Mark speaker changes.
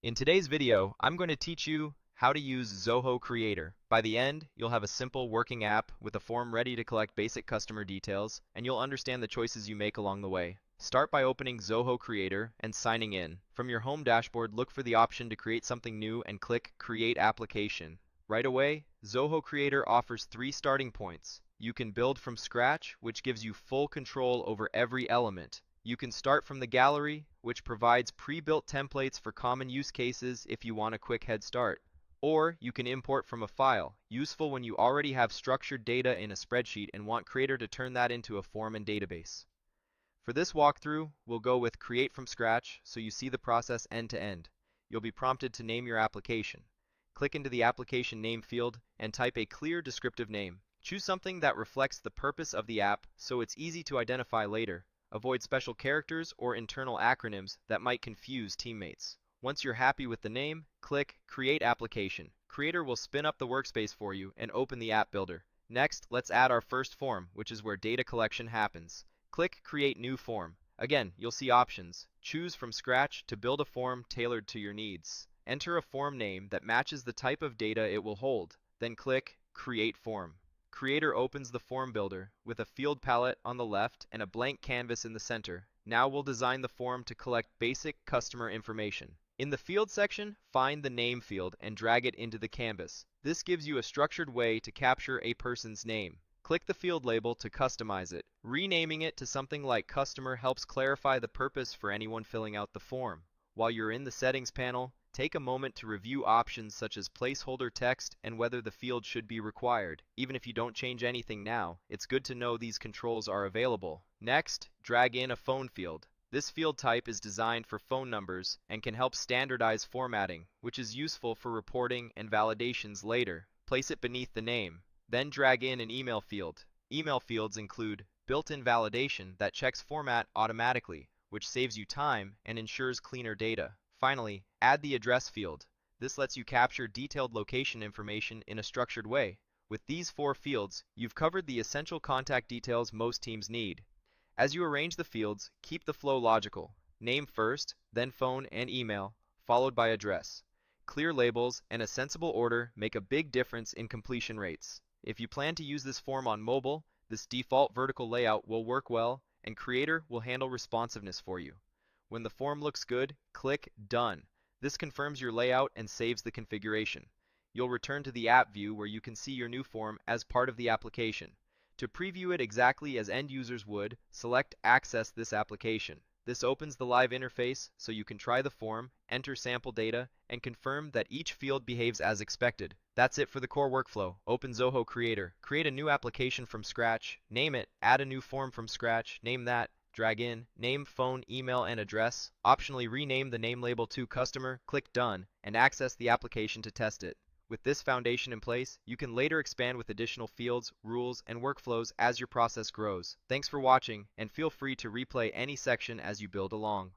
Speaker 1: In today's video, I'm going to teach you how to use Zoho Creator. By the end, you'll have a simple working app with a form ready to collect basic customer details, and you'll understand the choices you make along the way. Start by opening Zoho Creator and signing in. From your home dashboard, look for the option to create something new and click Create Application. Right away, Zoho Creator offers 3 starting points. You can build from scratch, which gives you full control over every element. You can start from the gallery, which provides pre-built templates for common use cases if you want a quick head start. Or you can import from a file, useful when you already have structured data in a spreadsheet and want Creator to turn that into a form and database. For this walkthrough, we'll go with Create from Scratch so you see the process end to end. You'll be prompted to name your application. Click into the application name field and type a clear descriptive name. Choose something that reflects the purpose of the app so it's easy to identify later. Avoid special characters or internal acronyms that might confuse teammates. Once you're happy with the name, click Create Application. Creator will spin up the workspace for you and open the app builder. Next, let's add our first form, which is where data collection happens. Click Create New Form. Again, you'll see options. Choose from scratch to build a form tailored to your needs. Enter a form name that matches the type of data it will hold. Then click Create Form. Creator opens the form builder with a field palette on the left and a blank canvas in the center. Now we'll design the form to collect basic customer information. In the field section, find the name field and drag it into the canvas. This gives you a structured way to capture a person's name. Click the field label to customize it. Renaming it to something like customer helps clarify the purpose for anyone filling out the form. While you're in the settings panel, take a moment to review options such as placeholder text and whether the field should be required. Even if you don't change anything now, it's good to know these controls are available. Next, drag in a phone field. This field type is designed for phone numbers and can help standardize formatting, which is useful for reporting and validations later. Place it beneath the name. Then drag in an email field. Email fields include built-in validation that checks format automatically, which saves you time and ensures cleaner data. Finally, add the address field. This lets you capture detailed location information in a structured way. With these 4 fields, you've covered the essential contact details most teams need. As you arrange the fields, keep the flow logical. Name first, then phone and email, followed by address. Clear labels and a sensible order make a big difference in completion rates. If you plan to use this form on mobile, this default vertical layout will work well, and Creator will handle responsiveness for you. When the form looks good, click Done. This confirms your layout and saves the configuration. You'll return to the app view where you can see your new form as part of the application. To preview it exactly as end users would, select Access this application. This opens the live interface so you can try the form, enter sample data, and confirm that each field behaves as expected. That's it for the core workflow. Open Zoho Creator. Create a new application from scratch. Name it. Add a new form from scratch. Name that. Drag in, name, phone, email, and address. Optionally rename the name label to Customer, click Done, and access the application to test it. With this foundation in place, you can later expand with additional fields, rules, and workflows as your process grows. Thanks for watching, and feel free to replay any section as you build along.